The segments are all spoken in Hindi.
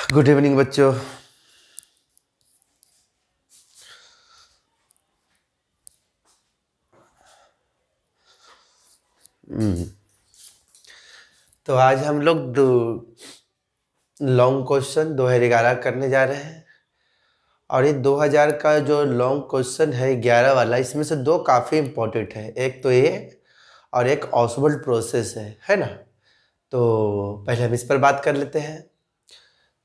गुड इवनिंग बच्चों। तो आज हम लोग लॉन्ग क्वेश्चन 2011 करने जा रहे हैं। और ये 2000 का जो लॉन्ग क्वेश्चन है 11 वाला, इसमें से दो काफ़ी इम्पोर्टेंट है। एक तो ये और एक ऑसवर्ल्ड प्रोसेस है ना। तो पहले हम इस पर बात कर लेते हैं।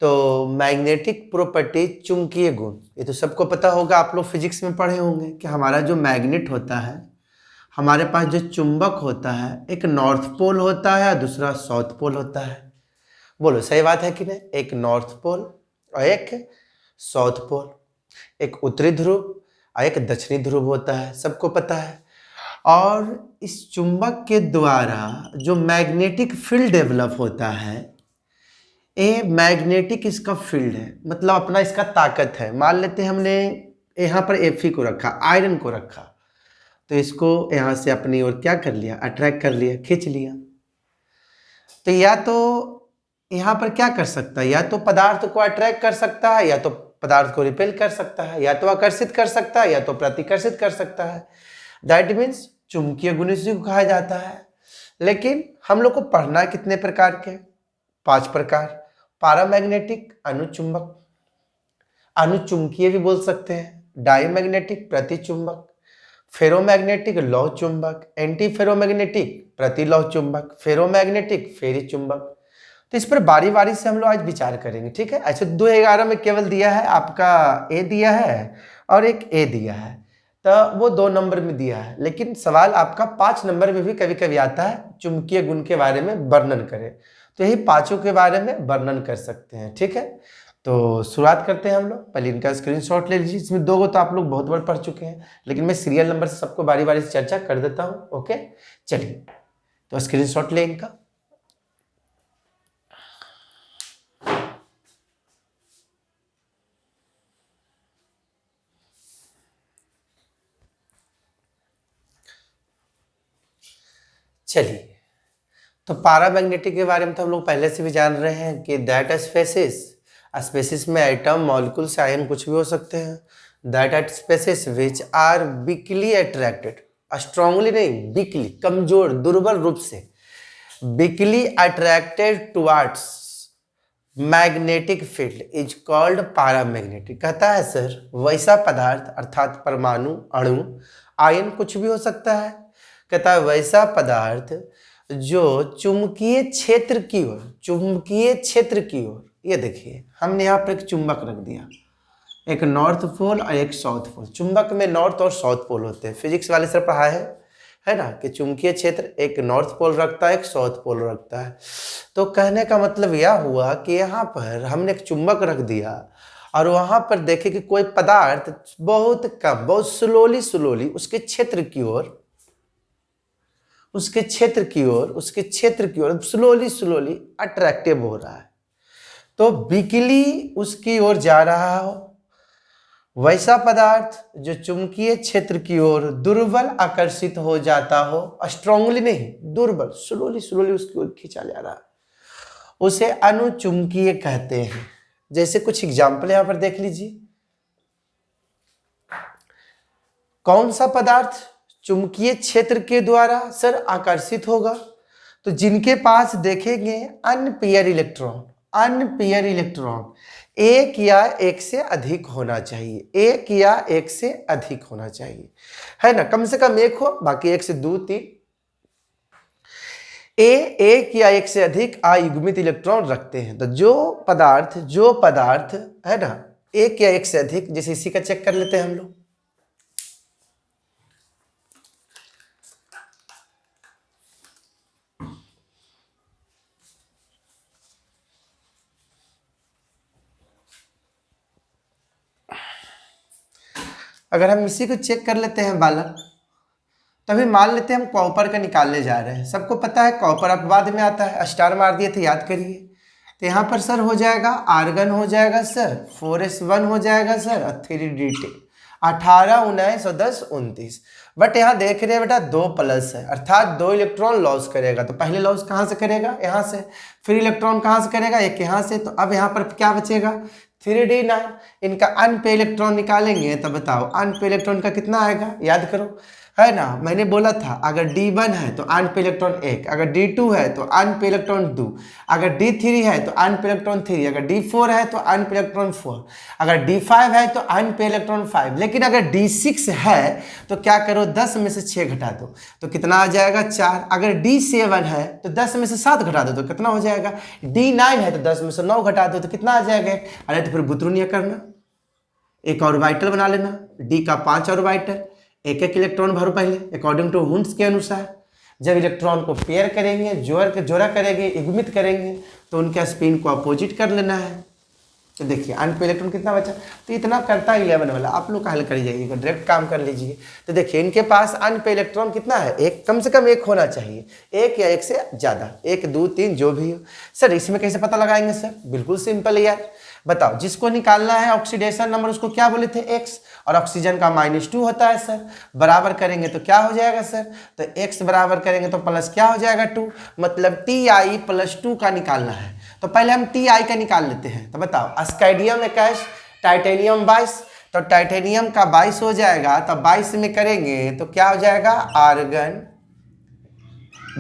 तो मैग्नेटिक प्रॉपर्टी, चुंबकीय गुण, ये तो सबको पता होगा, आप लोग फिजिक्स में पढ़े होंगे कि हमारा जो मैग्नेट होता है, हमारे पास जो चुंबक होता है, एक नॉर्थ पोल होता है और दूसरा साउथ पोल होता है। बोलो सही बात है कि नहीं? एक नॉर्थ पोल और एक साउथ पोल, एक उत्तरी ध्रुव और एक दक्षिणी ध्रुव होता है, सबको पता है। और इस चुंबक के द्वारा जो मैग्नेटिक फील्ड डेवलप होता है, ये मैग्नेटिक इसका फील्ड है, मतलब अपना इसका ताकत है। मान लेते हैं हमने यहाँ पर Fe को रखा, आयरन को रखा, तो इसको यहाँ से अपनी ओर क्या कर लिया, अट्रैक्ट कर लिया, खींच लिया। तो या तो यहाँ पर क्या कर सकता है, या तो पदार्थ को अट्रैक्ट कर सकता है, या तो पदार्थ को रिपेल कर सकता है, या तो आकर्षित कर सकता है, या तो प्रतिकर्षित कर सकता है। दैट मीन्स चुंबकीय गुण इसी को कहा जाता है। लेकिन हम लोग को पढ़ना कितने प्रकार के? 5 प्रकार। पैरामैग्नेटिक, अनुचुंबक, अनुचुंबकीय भी बोल सकते हैं, डायमैग्नेटिक, प्रतिचुंबक, फेरोमैग्नेटिक, लौह चुंबक, एंटी फेरोमैग्नेटिक, प्रतिलौह चुंबक, फेरोमैग्नेटिक, फेरी चुंबक। तो इस पर बारी बारी से हम लोग आज विचार करेंगे, ठीक है। अच्छा, 2011 में केवल दिया है आपका ए दिया है और एक ए दिया है, तो वो 2 नंबर में दिया है। लेकिन सवाल आपका 5 नंबर में भी कभी कभी आता है, चुंबकीय गुण के बारे में वर्णन करें, तो यही पांचों के बारे में वर्णन कर सकते हैं, ठीक है। तो शुरुआत करते हैं हम लोग। पहले इनका स्क्रीनशॉट ले लीजिए। इसमें 2 तो आप लोग बहुत बार पढ़ चुके हैं, लेकिन मैं सीरियल नंबर से सबको बारी बारी से चर्चा कर देता हूँ। ओके, चलिए तो स्क्रीनशॉट ले इनका। चलिए, तो पैरामैग्नेटिक के बारे में तो हम लोग पहले से भी जान रहे हैं कि दैट स्पेसिस, स्पेसिस में एटम, मॉलिक्यूल्स, आयन कुछ भी हो सकते हैं। That at species which are weakly attracted, strongly नहीं, वीकली, कमजोर, दुर्बल रूप से, weakly attracted towards magnetic field is called paramagnetic. कहता है सर वैसा पदार्थ, अर्थात परमाणु, अणु, आयन कुछ भी हो सकता है। कहता है वैसा पदार्थ जो चुंबकीय क्षेत्र की ओर, चुंबकीय क्षेत्र की ओर, ये देखिए हमने यहाँ पर एक चुंबक रख दिया, एक नॉर्थ पोल और एक साउथ पोल। चुंबक में नॉर्थ और साउथ पोल होते हैं, फिजिक्स वाले सर पढ़ा है ना, कि चुंबकीय क्षेत्र एक नॉर्थ पोल रखता है, एक साउथ पोल रखता है। तो कहने का मतलब यह हुआ कि यहाँ पर हमने एक चुंबक रख दिया और वहाँ पर देखे कि कोई पदार्थ बहुत कम, बहुत स्लोली उसके क्षेत्र की ओर, उसके क्षेत्र की ओर स्लोली अट्रैक्टिव हो रहा है। तो वीकली उसकी ओर जा रहा हो, वैसा पदार्थ जो चुंबकीय क्षेत्र की ओर दुर्बल आकर्षित हो जाता हो, स्ट्रांगली नहीं, दुर्बल, स्लोली उसकी ओर खींचा जा रहा है, उसे अनुचुंबकीय कहते हैं। जैसे कुछ एग्जाम्पल यहां पर देख लीजिए। कौन सा पदार्थ चुंबकीय क्षेत्र के द्वारा सर आकर्षित होगा? तो जिनके पास देखेंगे अनपेयर इलेक्ट्रॉन, अनपेयर इलेक्ट्रॉन एक या एक से अधिक होना चाहिए, एक या एक से अधिक होना चाहिए, है ना। कम से कम एक हो, बाकी 1 से 2 3, एक या एक से अधिक अयुग्मित इलेक्ट्रॉन रखते हैं। तो जो पदार्थ है ना, एक या एक से अधिक, जैसे इसी का चेक कर लेते हैं हम लोग। अगर हम इसी को चेक कर लेते हैं बालक, तभी मान लेते हैं हम कॉपर का निकालने जा रहे हैं। सबको पता है कॉपर अपवाद में आता है, स्टार मार दिए थे, याद करिए। तो यहाँ पर सर हो जाएगा आर्गन, हो जाएगा सर 4s1 हो जाएगा सर, और 3d10, 18 19 और 10 29। बट यहाँ देख रहे हैं बेटा 2 प्लस है, अर्थात 2 इलेक्ट्रॉन लॉस करेगा। तो पहले लॉस कहाँ से करेगा? यहाँ से। फिर इलेक्ट्रॉन कहाँ से करेगा? एक यहाँ से। तो अब यहाँ पर क्या बचेगा? 3d9। इनका अन पे इलेक्ट्रॉन निकालेंगे तो बताओ अन पे इलेक्ट्रॉन का कितना आएगा? याद करो, है ना, मैंने बोला था अगर D1 है तो अन पे इलेक्ट्रॉन 1, अगर D2 है तो अन पे इलेक्ट्रॉन 2, अगर D3 है तो अन पे इलेक्ट्रॉन 3, अगर D4 है तो अन पे इलेक्ट्रॉन 4, अगर D5 है तो अन पे इलेक्ट्रॉन 5। लेकिन अगर D6 है तो क्या करो? 10 में से 6 घटा दो तो कितना आ जाएगा? 4। अगर D7 है तो 10 में से 7 घटा दो तो कितना हो जाएगा? D9 है तो 10 में से 9 घटा दो तो कितना आ जाएगा? अरे तो फिर बुतरुनिया करना, एक ऑर्बिटल बना लेना, D का 5 ऑर्बिटल, एक एक इलेक्ट्रॉन भरो पहले अकॉर्डिंग टू हुंड्स के अनुसार। जब इलेक्ट्रॉन को पेयर करेंगे, जोड़ा करेंगे, युग्मित करेंगे तो उनके स्पिन को अपोजिट कर लेना है। तो देखिए अन पे इलेक्ट्रॉन कितना बचा? तो इतना करता 11 वाला, आप लोग का हल कर जाइएगा, डायरेक्ट काम कर लीजिए। तो देखिए इनके पास अन पे इलेक्ट्रॉन कितना है? एक, कम से कम एक होना चाहिए, एक या एक से ज़्यादा, 1 2 3 जो भी हो। सर इसमें कैसे पता लगाएंगे सर? बिल्कुल सिंपल है यार, बताओ। जिसको निकालना है ऑक्सीडेशन नंबर उसको क्या बोले थे? x, और ऑक्सीजन का -2 होता है सर। बराबर करेंगे तो क्या हो जाएगा सर? तो x बराबर करेंगे तो प्लस क्या हो जाएगा? 2, मतलब Ti+2 का निकालना है। तो पहले हम Ti का निकाल लेते हैं। तो बताओ अस्काइडियम 21, टाइटेनियम 22, तो टाइटेनियम का 22 हो जाएगा। तो 22 में करेंगे तो क्या हो जाएगा? आर्गन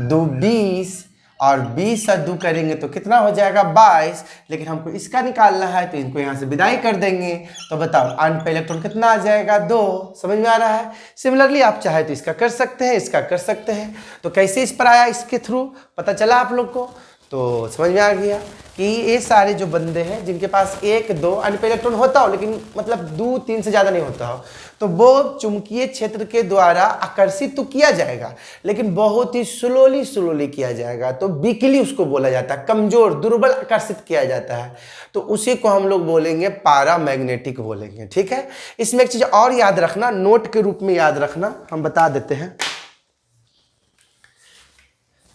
2 20, और 20 से 2 करेंगे तो कितना हो जाएगा? 22। लेकिन हमको इसका निकालना है तो इनको यहाँ से विदाई कर देंगे। तो बताओ अन पे इलेक्ट्रॉन कितना आ जाएगा? 2। समझ में आ रहा है? सिमिलरली आप चाहे तो इसका कर सकते हैं, इसका कर सकते हैं। तो कैसे इस पर आया? इसके थ्रू पता चला आप लोग को? तो समझ में आ गया कि ये सारे जो बंदे हैं जिनके पास 1 2 अन पे इलेक्ट्रॉन होता हो, लेकिन मतलब 2 3 से ज़्यादा नहीं होता हो, तो वो चुंबकीय क्षेत्र के द्वारा आकर्षित तो किया जाएगा लेकिन बहुत ही स्लोली किया जाएगा। तो वीकली उसको बोला जाता है, कमजोर दुर्बल आकर्षित किया जाता है। तो उसी को हम लोग बोलेंगे पैरामैग्नेटिक बोलेंगे। ठीक है, इसमें एक चीज़ और याद रखना, नोट के रूप में याद रखना, हम बता देते हैं।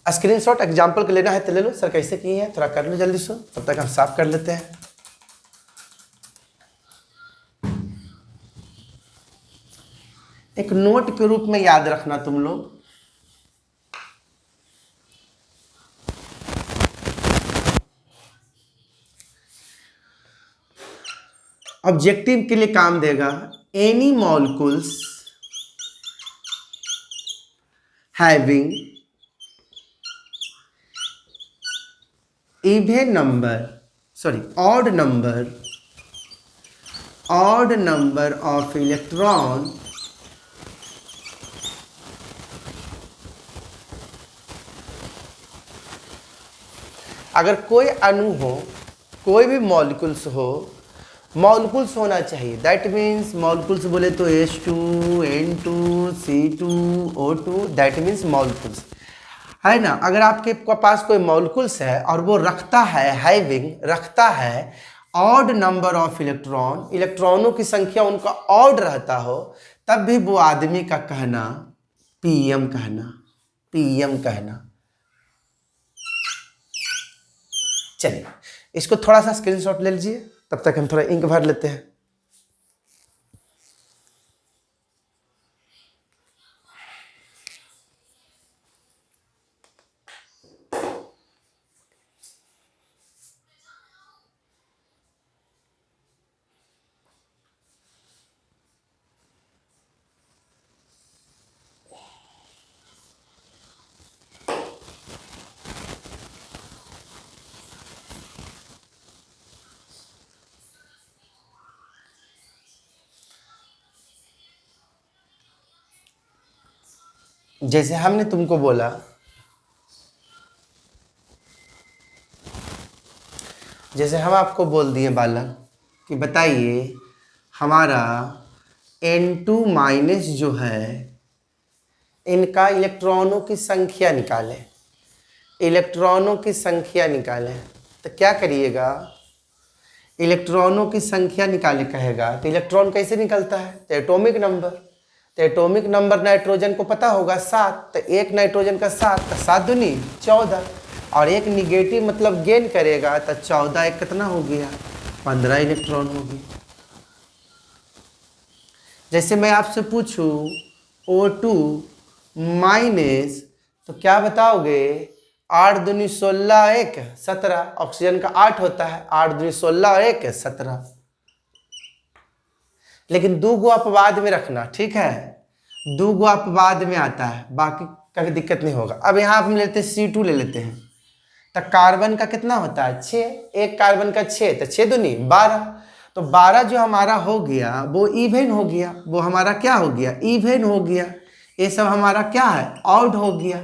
स्क्रीनशॉट एग्जाम्पल का लेना है तो ले लो। सर कैसे किए हैं थोड़ा कर लो जल्दी से, तब तक हम साफ कर लेते हैं। एक नोट के रूप में याद रखना तुम लोग। ऑब्जेक्टिव के लिए काम देगा। Any molecules having even number, sorry, odd number of electron अगर कोई अणु हो, कोई भी मॉलिक्यूल्स हो, मॉलिक्यूल्स होना चाहिए। दैट मीन्स मॉलिक्यूल्स बोले तो H2 N2 C2 O2, that means molecules है ना। अगर आपके पास कोई मॉलिक्यूल्स है और वो रखता है रखता है ऑड नंबर ऑफ इलेक्ट्रॉन, इलेक्ट्रॉनों की संख्या उनका ऑड रहता हो, तब भी वो आदमी का कहना पीएम कहना। चलिए इसको थोड़ा सा स्क्रीनशॉट ले लीजिए, तब तक हम थोड़ा इंक भर लेते हैं। जैसे हमने तुमको बोला, जैसे हम आपको बोल दिए बालक कि बताइए हमारा N2- जो है इनका इलेक्ट्रॉनों की संख्या निकालें, इलेक्ट्रॉनों की संख्या निकालें। तो क्या करिएगा? इलेक्ट्रॉनों की संख्या निकाले कहेगा तो इलेक्ट्रॉन कैसे निकलता है? तो एटॉमिक नंबर। तो एटॉमिक नंबर नाइट्रोजन को पता होगा 7, तो एक नाइट्रोजन का 7, तो 7 दूनी 14, और एक निगेटिव मतलब गेन करेगा तो 14 एक कितना हो गया? 15 इलेक्ट्रॉन होगी। जैसे मैं आपसे पूछूं O2 माइनस, तो क्या बताओगे? 8 दूनी 16 1 17, ऑक्सीजन का 8 होता है, 8 दूनी 16 और 1 17। लेकिन दो गो अपवाद में रखना, ठीक है, दो गो अपवाद में आता है, बाकी कभी दिक्कत नहीं होगा। अब यहाँ हम लेते हैं C2 ले लेते हैं, तो कार्बन का कितना होता है 6, एक कार्बन का 6, तो 6 दूनी 12, तो 12 जो हमारा हो गया वो इवेन हो गया, वो हमारा क्या हो गया? इवेन हो गया। ये सब हमारा क्या है? ऑड हो गया।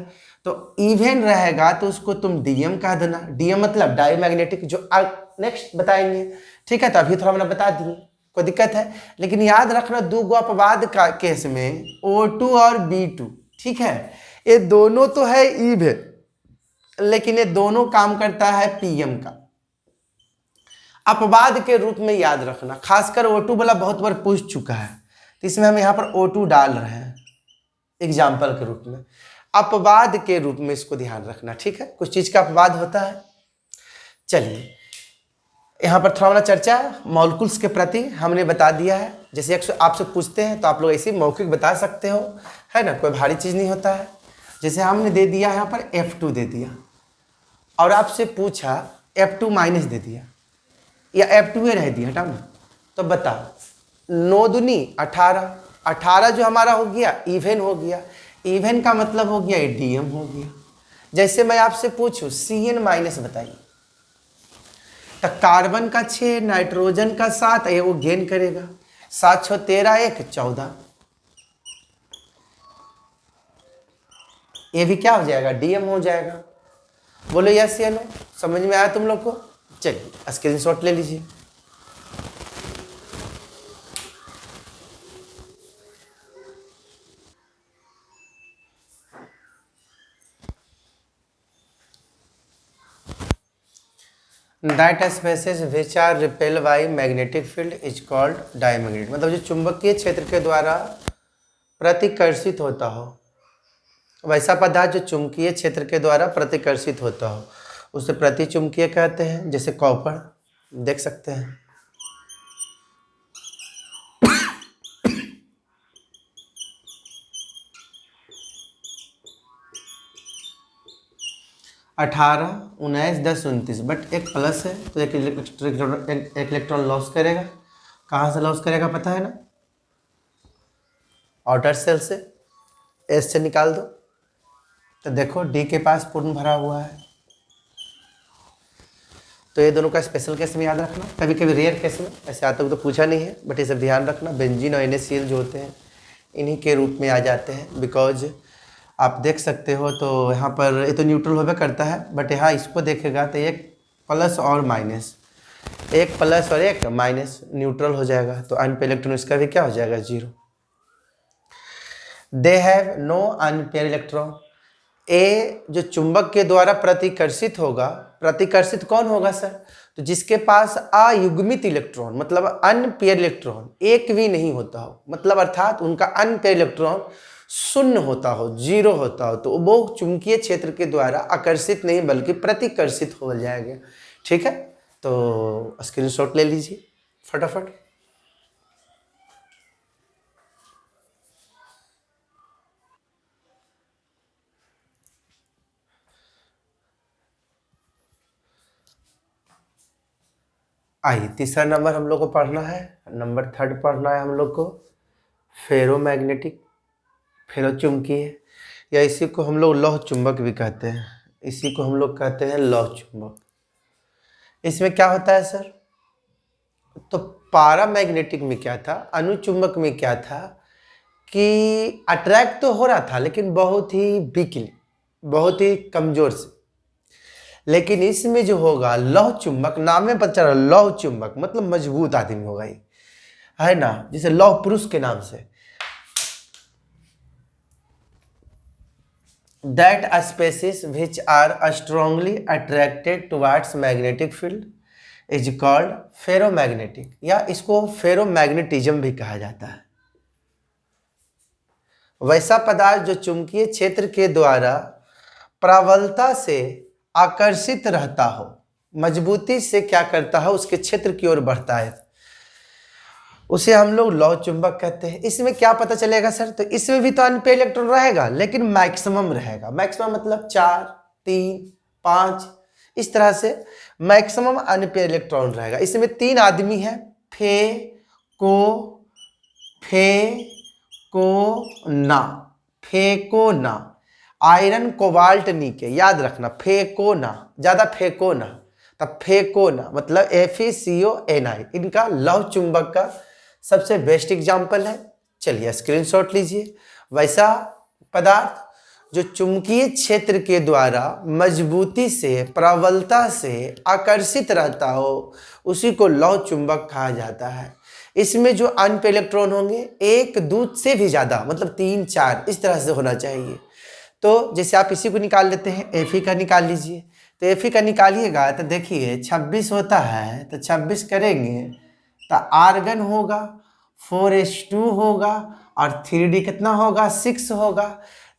तो इवेन रहेगा तो उसको तुम डीएम कह देना, डीएम मतलब डाईमैग्नेटिक, जो नेक्स्ट बताएंगे, ठीक है। तो अभी थोड़ा मैंने बता दिए, कोई दिक्कत है? लेकिन याद रखना दो गो अपवाद का केस में O2 और B2, ठीक है, ये दोनों तो है इवेन, लेकिन ये दोनों काम करता है पीएम का। अपवाद के रूप में याद रखना, खासकर O2 वाला बहुत बार पूछ चुका है, तो इसमें हम यहाँ पर O2 डाल रहे हैं एग्जाम्पल के रूप में, अपवाद के रूप में इसको ध्यान रखना, ठीक है। कुछ चीज का अपवाद होता है। चलिए यहाँ पर थोड़ा चर्चा मॉलिक्यूल्स के प्रति हमने बता दिया है। जैसे आपसे पूछते हैं तो आप लोग ऐसे मौखिक बता सकते हो, है ना, कोई भारी चीज नहीं होता है। जैसे हमने दे दिया यहाँ पर F2 दे दिया, और आपसे पूछा F2 माइनस दे दिया, या F2 रह दिया, हटाओ ना, तो बताओ 9 दूनी 18, 18 जो हमारा हो गया इवेन हो गया, इवेन का मतलब हो गया डीएम हो गया। जैसे मैं आपसे पूछूं CN माइनस बताइए, तो कार्बन का 6, नाइट्रोजन का 7, ये वो गेन करेगा, 7 6 13 1 14, ये भी क्या हो जाएगा? डीएम हो जाएगा। बोलो यस या नो, समझ में आया तुम लोग को? चलिए स्क्रीनशॉट ले लीजिए। That species which are repel by magnetic field is called diamagnetic, मतलब जो चुंबकीय क्षेत्र के द्वारा प्रतिकर्षित होता हो, वैसा पदार्थ जो चुंबकीय क्षेत्र के द्वारा प्रतिकर्षित होता हो उसे प्रतिचुंबकीय कहते हैं। जैसे कॉपर देख सकते हैं, अठारह 19 10 29, बट एक प्लस है तो एक इलेक्ट्रॉन लॉस करेगा। कहाँ से लॉस करेगा पता है ना? आउटर सेल से, एस से निकाल दो, तो देखो डी के पास पूर्ण भरा हुआ है। तो ये दोनों का स्पेशल केस में याद रखना, कभी कभी रेयर केस में, ऐसे आज तक तो पूछा नहीं है, बट ये सब ध्यान रखना। बेंजीन और NaCl जो होते हैं इन्हीं के रूप में आ जाते हैं, बिकॉज आप देख सकते हो तो यहाँ पर ये तो न्यूट्रल होकर करता है, बट यहाँ इसको देखेगा तो एक प्लस और माइनस, एक प्लस और एक माइनस न्यूट्रल हो जाएगा, तो अनपेयर इलेक्ट्रॉन इसका भी क्या हो जाएगा? 0। They have no unpair electron. ए जो चुंबक के द्वारा प्रतिकर्षित होगा, प्रतिकर्षित कौन होगा सर? तो जिसके पास अयुग्मित इलेक्ट्रॉन, मतलब अनपेयर इलेक्ट्रॉन एक भी नहीं होता हो, मतलब अर्थात उनका अनपेयर इलेक्ट्रॉन शून्य होता हो, 0 होता हो, तो वो चुंबकीय क्षेत्र के द्वारा आकर्षित नहीं बल्कि प्रतिकर्षित हो जाएगा, ठीक है। तो स्क्रीनशॉट ले लीजिए फटाफट। आइए तीसरा नंबर हम लोग को पढ़ना है, नंबर 3 पढ़ना है हम लोग को, फेरोमैग्नेटिक, फेरोचुंबकीय, या इसी को हम लोग लौह चुंबक भी कहते हैं, इसी को हम लोग कहते हैं लौह चुंबक। इसमें क्या होता है सर? तो पारामैग्नेटिक में क्या था, अनुचुंबक में क्या था कि अट्रैक्ट तो हो रहा था लेकिन बहुत ही वीकली, बहुत ही कमजोर से। लेकिन इसमें जो होगा लौह चुंबक, नाम में पता चला लौह चुंबक मतलब मजबूत आदमी होगा ये, है ना, जैसे लौह पुरुष के नाम से। That species which are strongly attracted towards magnetic field is called ferromagnetic, या इसको फेरोमैग्नेटिज्म भी कहा जाता है। वैसा पदार्थ जो चुंबकीय क्षेत्र के द्वारा प्रबलता से आकर्षित रहता हो, मजबूती से क्या करता है, उसके क्षेत्र की ओर बढ़ता है। उसे हम लोग लौह चुंबक कहते हैं। इसमें क्या पता चलेगा सर? तो इसमें भी तो अनपे इलेक्ट्रॉन रहेगा, लेकिन मैक्सिमम रहेगा। मैक्सिमम मतलब 4, 3, 5, इस तरह से मैक्सिमम अनपे इलेक्ट्रॉन रहेगा। इसमें 3 आदमी हैं, फे को ना, फेकोना, आयरन कोबाल्ट निके, याद रखना, फेकोना, ज्यादा फेको ना, तब फेकोना मतलब FeCO9, इनका लौह चुंबक का सबसे बेस्ट एग्जाम्पल है। चलिए स्क्रीनशॉट लीजिए। वैसा पदार्थ जो चुंबकीय क्षेत्र के द्वारा मजबूती से, प्रबलता से आकर्षित रहता हो, उसी को लौह चुंबक कहा जाता है। इसमें जो अनपे इलेक्ट्रॉन होंगे 1, 2 से भी ज़्यादा, मतलब 3, 4 इस तरह से होना चाहिए। तो जैसे आप इसी को निकाल लेते हैं, Fe का निकाल लीजिए। तो Fe का निकालिएगा तो देखिए 26 होता है, तो 26 करेंगे तो आर्गन होगा, 4s2 होगा, और 3d कितना होगा? 6 होगा।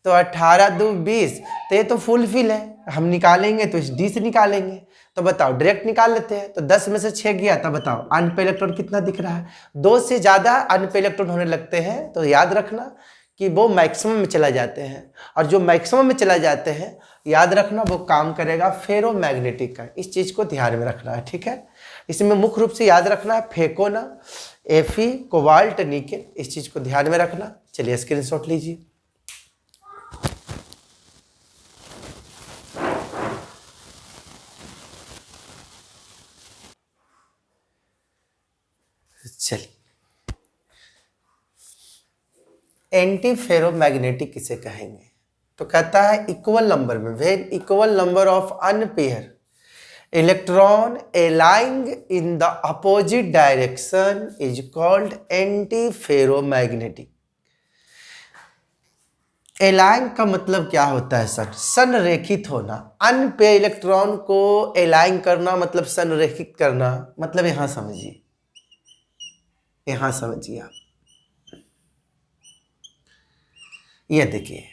तो 18, 2, 20, तो ये तो फुलफिल है। हम निकालेंगे तो इस d से निकालेंगे। तो बताओ, डायरेक्ट निकाल लेते हैं। तो 10 में से 6 गया, तो बताओ अनपे इलेक्ट्रॉन कितना दिख रहा है? 2 से ज़्यादा अनपे इलेक्ट्रॉन होने लगते हैं तो याद रखना कि वो मैक्सिमम में चला जाते हैं, और जो मैक्सिमम में चला जाते हैं याद रखना वो काम करेगा फेरोमैग्नेटिक का। इस चीज़ को ध्यान में रखना है, ठीक है। इसमें मुख्य रूप से याद रखना है फेकोना, Fe, कोबाल्ट, निकेल, इस चीज़ को ध्यान में रखना। चलिए स्क्रीनशॉट लीजिए। चलिए, एंटी फेरोमैग्नेटिक किसे कहेंगे? तो कहता है इक्वल नंबर में, when equal number of unpair electron aligning in the opposite direction is called antiferromagnetic. Align का मतलब क्या होता है सर? संरेखित होना। अनपेयर इलेक्ट्रॉन को एलाइन करना मतलब संरेखित करना, मतलब यहां समझिए, यहां समझिए आप। ये देखिए,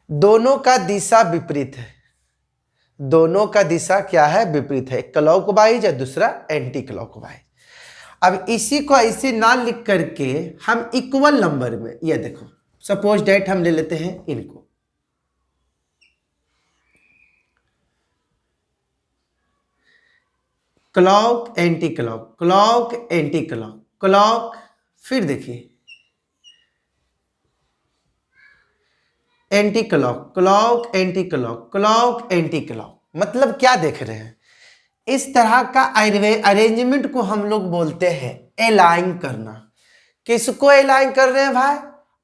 दोनों का दिशा विपरीत है। दोनों का दिशा क्या है? विपरीत है। क्लॉकवाइज है, दूसरा एंटी क्लॉकवाइज। अब इसी को ऐसे ना लिख करके हम इक्वल नंबर में, ये देखो सपोज डेट हम ले लेते हैं इनको, clock anti clock, clock anti clock, clock, फिर देखिए anti clock, clock anti clock, clock anti clock. मतलब क्या देख रहे हैं? इस तरह का अरेंजमेंट को हम लोग बोलते हैं एलाइन करना। किसको अलाइन कर रहे हैं भाई?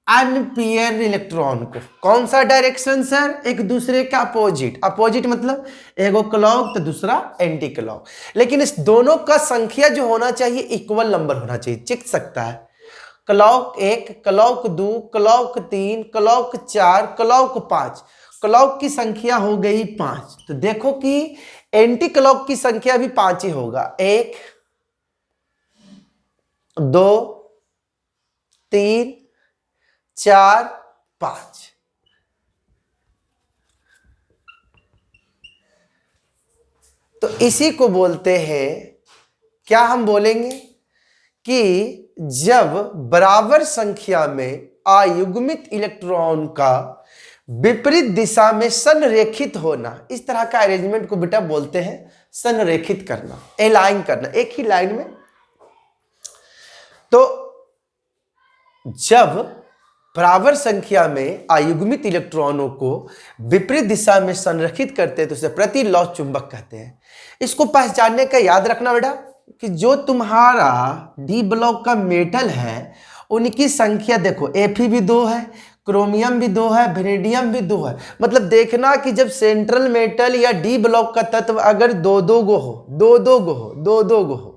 अनपेयर इलेक्ट्रॉन को। कौन सा डायरेक्शन सर? एक दूसरे का अपोजिट। अपोजिट मतलब एगो क्लॉक तो दूसरा एंटी क्लॉक, लेकिन इस दोनों का संख्या जो होना चाहिए इक्वल नंबर होना चाहिए। चिक सकता है clock 1, clock 2, clock 3, clock 4, clock 5, clock की संख्या हो गई 5। तो देखो कि एंटी क्लॉक की संख्या भी 5 ही होगा। 1, 2, 3, 4, 5। तो इसी को बोलते हैं, क्या हम बोलेंगे कि जब बराबर संख्या में अयुग्मित इलेक्ट्रॉन का विपरीत दिशा में संरेखित होना, इस तरह का अरेंजमेंट को बेटा बोलते हैं संरेखित करना, एलाइन करना, एक ही लाइन में। तो जब बराबर संख्या में अयुग्मित इलेक्ट्रॉनों को विपरीत दिशा में संरेखित करते हैं तो उसे प्रतिलौह चुंबक कहते हैं। इसको पहचानने का याद रखना बेटा कि जो तुम्हारा डी ब्लॉक का मेटल है उनकी संख्या देखो, Fe भी 2 है, क्रोमियम भी 2 है, वेनेडियम भी 2 है। मतलब देखना कि जब सेंट्रल मेटल या डी ब्लॉक का तत्व अगर 2-2 गो हो, 2-2 गो हो, 2-2 गो हो,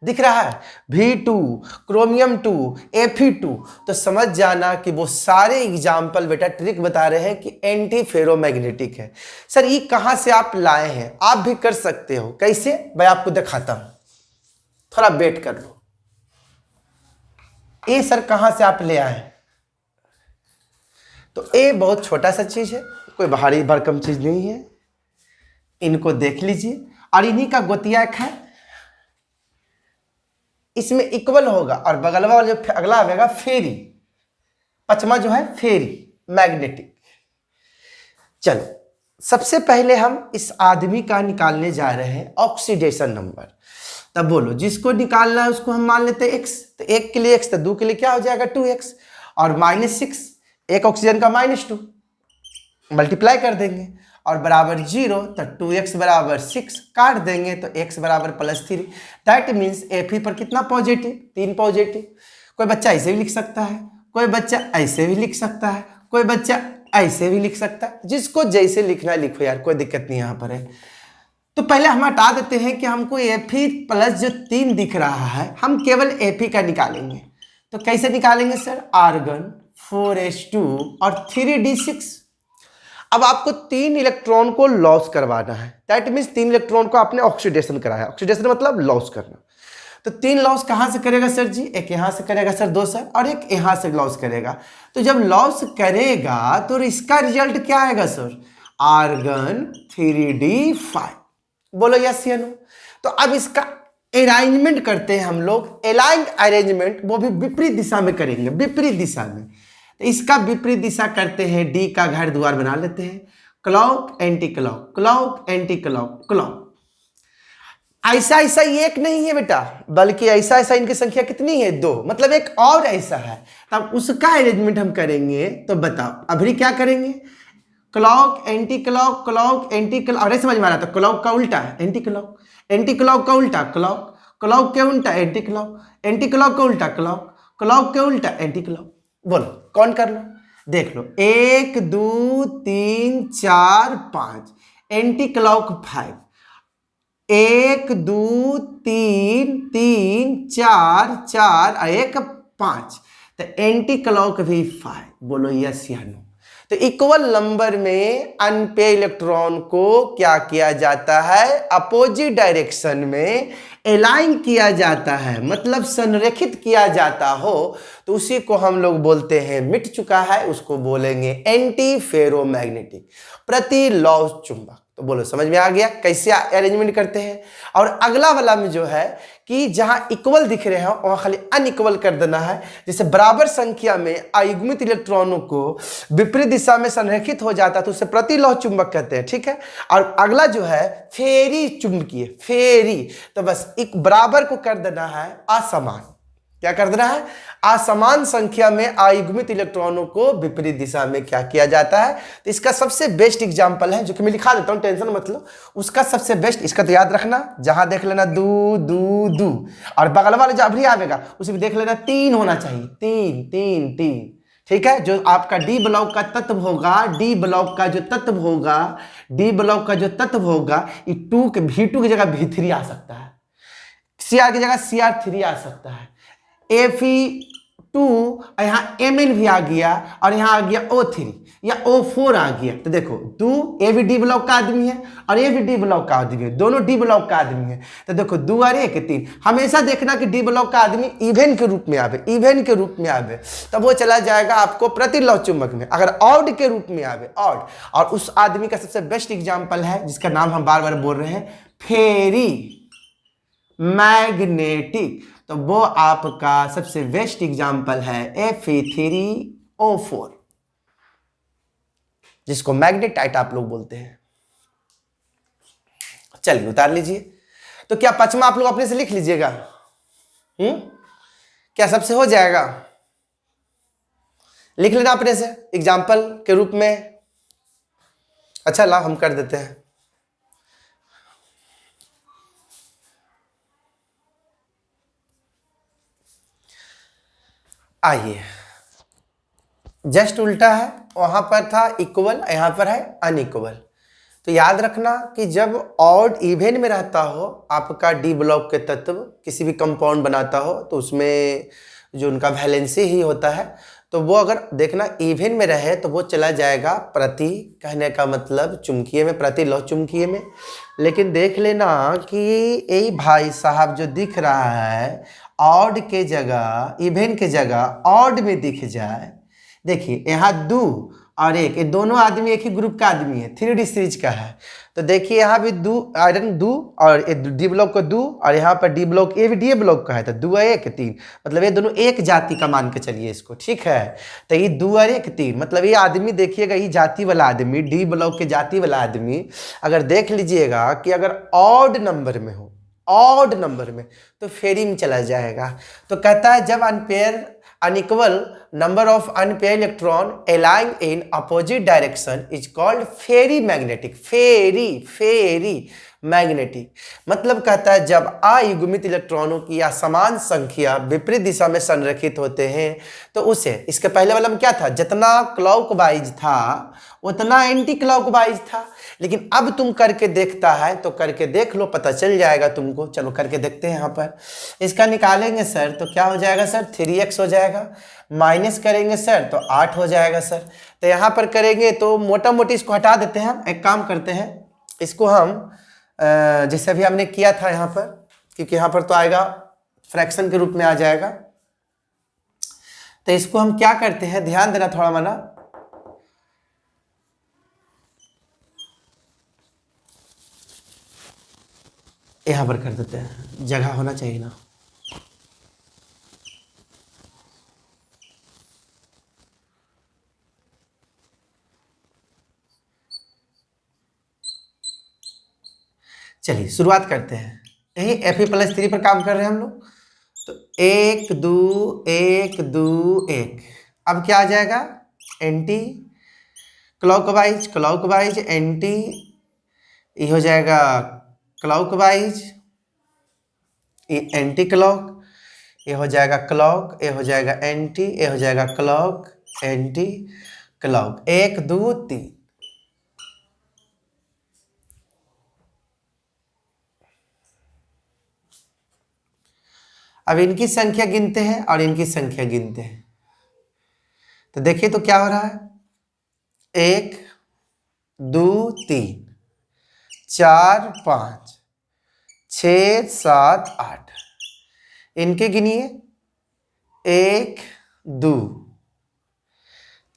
दिख रहा है V2, क्रोमियम 2, Fe2, तो समझ जाना कि वो सारे एग्जाम्पल बेटा ट्रिक बता रहे हैं कि एंटी फेरोमैग्नेटिक है। सर ये कहां से आप लाए हैं? आप भी कर सकते हो। कैसे? मैं आपको दिखाता हूं, थोड़ा वेट कर लो। ये सर कहां से आप ले आए? तो ये बहुत छोटा सा चीज है, कोई भारी भरकम चीज नहीं है। इनको देख लीजिए और इन्हीं का गोतिया है। इसमें इक्वल होगा और बगलवा वाला जो अगला आएगा फेरी, पचमा जो है फेरी मैग्नेटिक। चलो सबसे पहले हम इस आदमी का निकालने जा रहे हैं ऑक्सीडेशन नंबर। तब बोलो जिसको निकालना है उसको हम मान लेते हैं x, तो 1 के लिए x, तो 2 के लिए क्या हो जाएगा 2x, और -6 एक ऑक्सीजन का -2 मल्टीप्लाई कर देंगे और बराबर 0, तो 2x बराबर 6 काट देंगे तो x बराबर +3। दैट मीन्स Fe पर कितना पॉजिटिव, 3 पॉजिटिव। कोई बच्चा ऐसे भी लिख सकता है, कोई बच्चा ऐसे भी लिख सकता है, कोई बच्चा ऐसे भी लिख सकता है, जिसको जैसे लिखना लिखो यार, कोई दिक्कत नहीं यहाँ पर है। तो पहले हम हटा देते हैं कि हमको Fe प्लस जो 3 दिख रहा है हम केवल Fe का निकालेंगे। तो कैसे निकालेंगे सर, आर्गन 4s2 और 3d6। अब आपको 3 इलेक्ट्रॉन को लॉस करवाना है, दैट मीन्स 3 इलेक्ट्रॉन को आपने ऑक्सीडेशन कराया। ऑक्सीडेशन मतलब लॉस करना। तो 3 लॉस कहाँ से करेगा सर जी, एक यहाँ से करेगा सर 2 सर, और एक यहाँ से लॉस करेगा। तो जब लॉस करेगा तो इसका रिजल्ट क्या आएगा सर, आर्गन 3d5। बोलो यस या नो। तो अब इसका अरेंजमेंट करते हैं हम लोग, अलाइंड अरेंजमेंट, वो भी विपरीत दिशा में करेंगे, विपरीत दिशा में। तो इसका विपरीत दिशा करते हैं, डी का घर द्वार बना लेते हैं, clock anti clock, clock anti clock, clock. ऐसा ऐसा एक नहीं है बेटा, बल्कि ऐसा ऐसा इनकी संख्या कितनी है, 2, मतलब एक और ऐसा है। तब उसका अरेंजमेंट हम करेंगे। तो बताओ अभी क्या करेंगे, clock anti clock, clock anti clock. अरे समझ में आ रहा था, क्लॉक का उल्टा एंटी क्लॉक, एंटी क्लॉक का उल्टा क्लॉक, क्लॉक के उल्टा एंटी क्लॉक, एंटी क्लॉक का उल्टा क्लॉक, क्लॉक के उल्टा एंटी क्लॉक। बोलो कौन कर लो, देख लो, 1 2 3 4 5, एंटी क्लॉक 5, 1 2 3 3 4 4 और 1 5, तो एंटी क्लॉक भी 5। बोलो यस या नो। तो इक्वल नंबर में अनपेयर इलेक्ट्रॉन को क्या किया जाता है, अपोजिट डायरेक्शन में अलाइन किया जाता है, मतलब संरेखित किया जाता हो, तो उसी को हम लोग बोलते हैं, मिट चुका है उसको बोलेंगे एंटी फेरोमैग्नेटिक, प्रतिलौह चुंबक। तो बोलो समझ में आ गया कैसे अरेंजमेंट करते हैं। और अगला वाला में जो है कि जहां इक्वल दिख रहे हो वहां खाली अनइक्वल कर देना है। जैसे बराबर संख्या में अयुग्मित इलेक्ट्रॉनों को विपरीत दिशा में संरेखित हो जाता है तो उसे प्रतिलौह चुंबक कहते हैं, ठीक है। और अगला जो है फेरी चुंबकीय, फेरी, तो बस एक बराबर को कर देना है असमान। क्या कर देना है, असमान संख्या में अयुग्मित इलेक्ट्रॉनों को विपरीत दिशा में क्या किया जाता है। तो इसका सबसे बेस्ट एग्जांपल है, जो कि मैं लिखा देता हूं, टेंशन मत लो, उसका सबसे बेस्ट, इसका तो याद रखना, जहां देख लेना दू दू दू, और बगल वाले जो अभी आवेगा उसे भी देख लेना 3 होना चाहिए, 3 3 3, ठीक है। जो आपका डी ब्लॉक का तत्व होगा, डी ब्लॉक का जो तत्व होगा, डी ब्लॉक का जो तत्व होगा, ये V2 की जगह V3 आ सकता है, Cr की जगह Cr3 आ सकता है, Fe2, यहाँ Mn भी आ गया, और यहाँ आ गया O3 या O4 आ गया। तो देखो ये भी डी ब्लॉक का आदमी है और ये भी डी ब्लॉक का आदमी है, दोनों डी ब्लॉक का आदमी है। तो देखो 2 और 1 3, हमेशा देखना कि डी ब्लॉक का आदमी इवेन के रूप में आवे, इवेन के रूप में आवे, तब वो चला जाएगा आपको प्रतिलौह चुंबक में। अगर ऑड के रूप में आवे, ऑड, और उस आदमी का सबसे बेस्ट एग्जाम्पल है जिसका नाम हम बार बार बोल रहे हैं, फेरी मैग्नेटिक। तो वो आपका सबसे बेस्ट एग्जाम्पल है Fe3O4, जिसको मैग्नेटाइट आप लोग बोलते हैं। चलिए उतार लीजिए। तो क्या पचमा आप लोग अपने से लिख लीजिएगा, क्या सबसे हो जाएगा, लिख लेना अपने से एग्जाम्पल के रूप में। अच्छा ला हम कर देते हैं, आइए, जस्ट उल्टा है, वहां पर था इक्वल, यहां पर है अनइक्वल। तो याद रखना कि जब ऑड इवेन में रहता हो आपका डी ब्लॉक के तत्व, किसी भी कंपाउंड बनाता हो, तो उसमें जो उनका वैलेंसी ही होता है, तो वो अगर देखना इवेन में रहे तो वो चला जाएगा प्रति, कहने का मतलब चुंबकीय में, प्रतिलौह चुंबकीय में। लेकिन देख लेना कि यही भाई साहब जो दिख रहा है ऑड के जगह, इवेन के जगह ऑड में दिख जाए, देखिए यहाँ 2 और एक, ये दोनों आदमी एक ही ग्रुप का आदमी है, 3D सीरीज का है। तो देखिए यहाँ भी दो आयरन दो, और डी ब्लॉक को दो, और यहाँ पर डी ब्लॉक, ये भी डी ब्लॉक का है, तो 2 और 1 3, मतलब ये दोनों एक जाति का मान के चलिए इसको, ठीक है। तो ये 2 और 1 3, मतलब ये आदमी देखिएगा, ये जाति वाला आदमी, डी ब्लॉक के जाति वाला आदमी, अगर देख लीजिएगा कि अगर ऑड नंबर में हो, ऑड नंबर में, तो फेरी में चला जाएगा। तो कहता है जब unpair unequal number of unpaired electron align in opposite direction is called ferrimagnetic, ferrimagnetic. मतलब कहता है जब अयुग्मित इलेक्ट्रॉनों की या समान संख्या विपरीत दिशा में संरेखित होते हैं तो उसे, इसके पहले वाला में क्या था, जितना क्लॉकवाइज था उतना एंटी क्लॉकवाइज था, लेकिन अब तुम करके देखता है तो करके देख लो, पता चल जाएगा तुमको। चलो करके देखते हैं। यहाँ पर इसका निकालेंगे सर तो क्या हो जाएगा सर, 3x हो जाएगा, माइनस करेंगे सर तो 8 हो जाएगा सर। तो यहाँ पर करेंगे तो मोटा मोटी इसको हटा देते हैं। एक काम करते हैं, इसको हम जैसे अभी हमने किया था यहाँ पर, क्योंकि यहाँ पर तो आएगा फ्रैक्शन के रूप में आ जाएगा, तो इसको हम क्या करते हैं, ध्यान देना थोड़ा मना, यहाँ पर कर देते हैं, जगह होना चाहिए ना। चलिए शुरुआत करते हैं। यही Fe+3 पर काम कर रहे हैं हम लोग। तो 1 2 1 2 1, अब क्या आ जाएगा, एंटी क्लॉकवाइज, क्लॉकवाइज एंटी, ये हो जाएगा क्लॉकवाइज, ये एंटी क्लॉक, ये हो जाएगा क्लॉक, ये हो जाएगा एंटी, ये हो जाएगा क्लॉक एंटी क्लॉक, 1 2 3। अब इनकी संख्या गिनते हैं और इनकी संख्या गिनते हैं, तो देखिए तो क्या हो रहा है, 1 2 3 4 5 6 7 8, इनके गिनिए, 1 2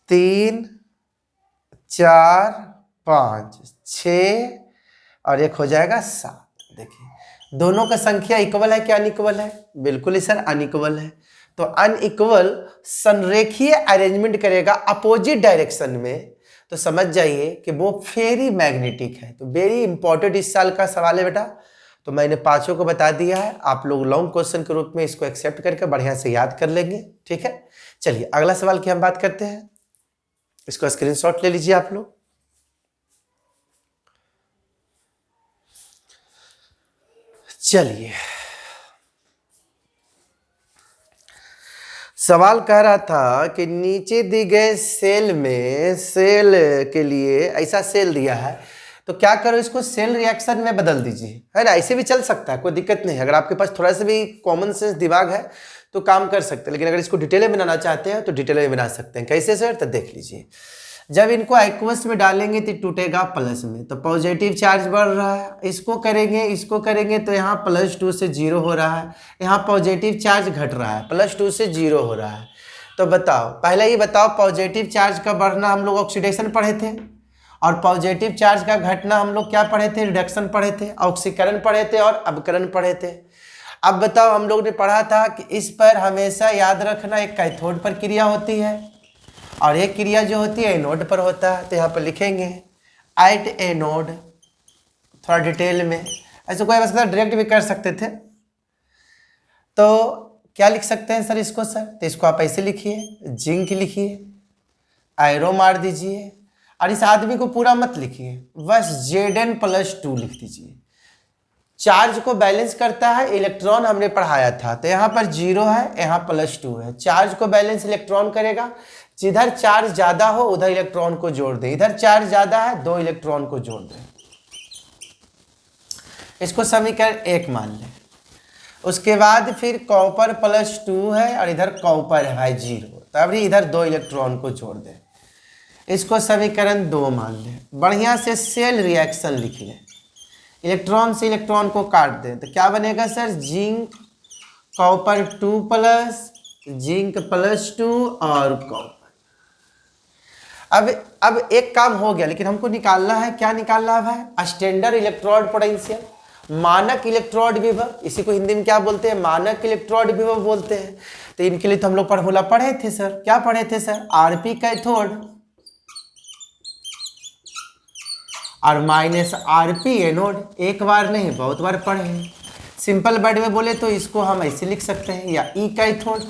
3 4 5 6 और एक हो जाएगा 7। देखिए दोनों का संख्या इक्वल है क्या अनइक्वल है, बिल्कुल ही सर अनइक्वल है। तो अनइक्वल संरेखीय अरेंजमेंट करेगा अपोजिट डायरेक्शन में, तो समझ जाइए कि वो फेरी मैग्नेटिक है। तो वेरी इंपॉर्टेंट इस साल का सवाल है बेटा, तो मैंने पांचों को बता दिया है, आप लोग लॉन्ग क्वेश्चन के रूप में इसको एक्सेप्ट करके बढ़िया से याद कर लेंगे, ठीक है। चलिए अगला सवाल की हम बात करते हैं, इसको स्क्रीनशॉट ले लीजिए आप लोग। चलिए सवाल कह रहा था कि नीचे दी गए सेल में, सेल के लिए ऐसा सेल दिया है तो क्या करो, इसको सेल रिएक्शन में बदल दीजिए, है ना। ऐसे भी चल सकता है, कोई दिक्कत नहीं है, अगर आपके पास थोड़ा सा भी कॉमन सेंस दिमाग है तो काम कर सकते हैं। लेकिन अगर इसको डिटेल में बनाना चाहते हैं तो डिटेल में बना सकते हैं। कैसे सर, तो देख लीजिए, जब इनको एक्वस में डालेंगे तो टूटेगा प्लस में, तो पॉजिटिव चार्ज बढ़ रहा है। इसको करेंगे तो यहाँ +2 से 0 हो रहा है, यहाँ पॉजिटिव चार्ज घट रहा है, +2 से 0 हो रहा है। तो बताओ, पहले ये बताओ, पॉजिटिव चार्ज का बढ़ना हम लोग ऑक्सीडेशन पढ़े थे, और पॉजिटिव चार्ज का घटना हम लोग क्या पढ़े थे, रिडक्शन पढ़े थे, ऑक्सीकरण पढ़े थे और अवकरण पढ़े थे। अब बताओ, हम लोग ने पढ़ा था कि इस पर हमेशा याद रखना एक कैथोड पर क्रिया होती है और एक क्रिया जो होती है एनोड पर होता है। तो यहाँ पर लिखेंगे एट एनोड, थोड़ा डिटेल में, ऐसे कोई बस डायरेक्ट भी कर सकते थे। तो क्या लिख सकते हैं सर इसको, सर तो इसको आप ऐसे लिखिए, जिंक लिखिए, एरो मार दीजिए, और इस आदमी को पूरा मत लिखिए, बस Zn+2 लिख दीजिए। चार्ज को बैलेंस करता है इलेक्ट्रॉन, हमने पढ़ाया था, तो यहाँ पर 0 है, यहाँ +2 है। चार्ज को बैलेंस इलेक्ट्रॉन करेगा, जिधर चार्ज ज्यादा हो उधर इलेक्ट्रॉन को जोड़ दें, इधर चार्ज ज्यादा है 2 इलेक्ट्रॉन को जोड़ दें। इसको समीकरण 1 मान लें। उसके बाद फिर कॉपर +2 है और इधर कॉपर है भाई 0, तो अभी इधर 2 इलेक्ट्रॉन को जोड़ दें। इसको समीकरण 2 मान लें। बढ़िया से सेल रिएक्शन लिख लें, इलेक्ट्रॉन से इलेक्ट्रॉन को काट दें, तो क्या बनेगा सर, जिंक कॉपर 2+, जिंक +2 और कॉपर। अब एक काम हो गया, लेकिन हमको निकालना है, क्या निकालना है भाई? स्टैंडर्ड इलेक्ट्रोड पोटेंशियल, मानक इलेक्ट्रोड विभव। इसी को हिंदी में क्या बोलते हैं? मानक इलेक्ट्रोड विभव बोलते हैं। तो इनके लिए तो हम लोग फॉर्मूला पढ़े थे सर। क्या पढ़े थे सर? आरपी कैथोड और माइनस आरपी एनोड। एक बार नहीं, बहुत बार पढ़े हैं। सिंपल वर्ड में बोले तो इसको हम ऐसे लिख सकते हैं, या ई कैथोड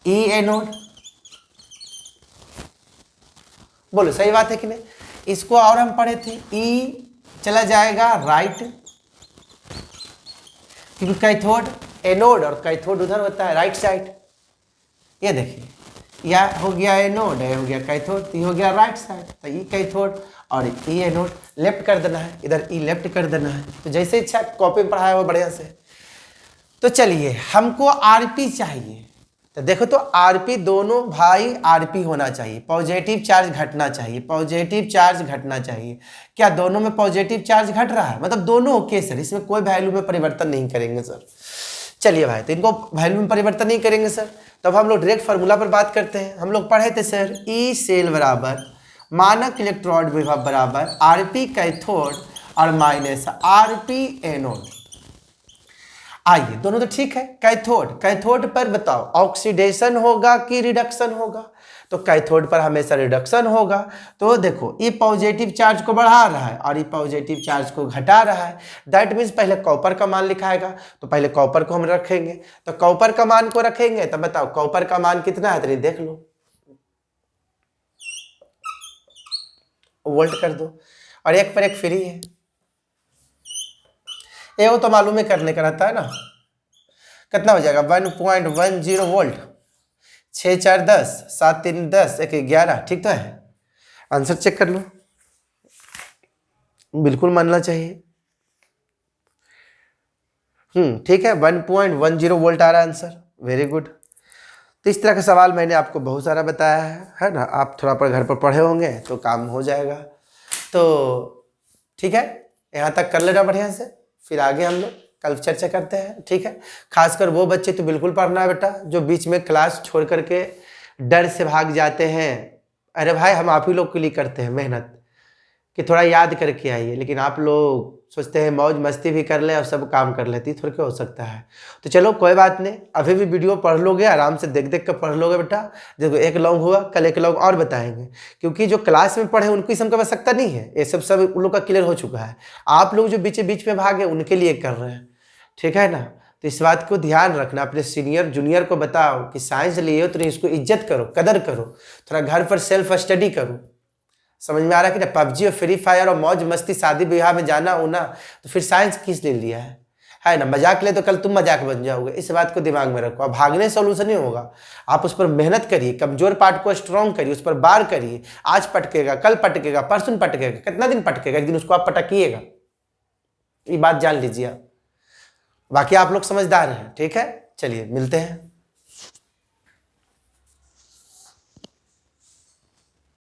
ई एनोड। बोलो सही बात है कि नहीं? इसको और हम पढ़े थे, ई चला जाएगा राइट, क्योंकि कैथोड एनोड और कैथोड उधर होता है राइट साइड। ये देखिए, यह हो गया एनोड, यह हो गया कैथोड, ये हो गया राइट साइड। तो ई कैथोड और ई एनोड लेफ्ट कर देना है, इधर ई लेफ्ट कर देना है। तो जैसे इच्छा कॉपी में पढ़ाया हो बढ़िया से। तो चलिए, हमको आरपी चाहिए। तो देखो, तो आरपी दोनों भाई आरपी होना चाहिए, पॉजिटिव चार्ज घटना चाहिए, पॉजिटिव चार्ज घटना चाहिए। क्या दोनों में पॉजिटिव चार्ज घट रहा है? मतलब दोनों ओके सर, इसमें कोई वैल्यू में परिवर्तन नहीं करेंगे सर। चलिए भाई, तो इनको वैल्यू में परिवर्तन नहीं करेंगे सर। तब हम लोग डायरेक्ट फार्मूला पर बात करते हैं। हम लोग पढ़े थे सर, ई सेल बराबर मानक इलेक्ट्रोड विभव बराबर आरपी कैथोड और माइनस आरपी एनोड। आइए, दोनों तो ठीक है। कैथोड पर बताओ ऑक्सीडेशन होगा कि रिडक्शन होगा? तो कैथोड पर हमेशा रिडक्शन होगा। तो देखो, ये पॉजिटिव चार्ज को बढ़ा रहा है और ये पॉजिटिव चार्ज को घटा रहा है। दैट मीन्स पहले कॉपर का मान लिखाएगा, तो पहले कॉपर को हम रखेंगे। तो कॉपर का मान को रखेंगे, तो बताओ कॉपर का मान कितना है? तो देख लो, वोल्ट कर दो, और एक पर एक फ्री है। ये वो तो मालूम है, करने का रहता है ना। कितना हो जाएगा? 1.10 वोल्ट, 6 4 10, 7 3 10, 1 11। ठीक तो है? आंसर चेक कर लो, बिल्कुल मानना चाहिए। ठीक है, 1.10 वोल्ट आ रहा है आंसर। Very good. तो इस तरह का सवाल मैंने आपको बहुत सारा बताया है ना। आप थोड़ा पर घर पर पढ़े होंगे तो काम हो जाएगा। तो ठीक है, यहाँ तक कर लेना बढ़िया से, फिर आगे हम लोग कल चर्चा करते हैं। ठीक है, खासकर वो बच्चे तो बिल्कुल पढ़ना है बेटा जो बीच में क्लास छोड़ करके डर से भाग जाते हैं। अरे भाई, हम आप ही लोग के लिए करते हैं मेहनत कि थोड़ा याद करके आइए, लेकिन आप लोग सोचते हैं मौज मस्ती भी कर ले और सब काम कर लेती, थोड़ा क्या हो सकता है। तो चलो कोई बात नहीं, अभी भी वीडियो पढ़ लोगे, आराम से देख देख कर पढ़ लोगे बेटा। देखो, एक लॉन्ग हुआ, कल एक लॉन्ग और बताएंगे, क्योंकि जो क्लास में पढ़े उनकी समझ आवश्यकता नहीं है। ये सब उन लोग का क्लियर हो चुका है। आप लोग जो बीच में भागे उनके लिए कर रहे हैं, ठीक है ना। तो इस बात को ध्यान रखना, अपने सीनियर जूनियर को बताओ कि साइंस लिए हो तो इसको इज्जत करो, कदर करो, थोड़ा घर पर सेल्फ स्टडी करो। समझ में आ रहा है कि ना? पबजी और फ्री फायर और मौज मस्ती शादी विवाह में जाना हो ना, तो फिर साइंस किस ले लिया है ना? मजाक ले तो कल तुम मजाक बन जाओगे। इस बात को दिमाग में रखो। अब भागने सोल्यूशन नहीं होगा, आप उस पर मेहनत करिए, कमजोर पार्ट को स्ट्रॉन्ग करिए, उस पर बार करिए। आज पटकेगा, कल पटकेगा, परसों पटकेगा, कितना दिन पटकेगा, एक दिन उसको आप पटकिएगा। ये बात जान लीजिए आप। बाकी आप लोग समझदार हैं, ठीक है। चलिए मिलते हैं।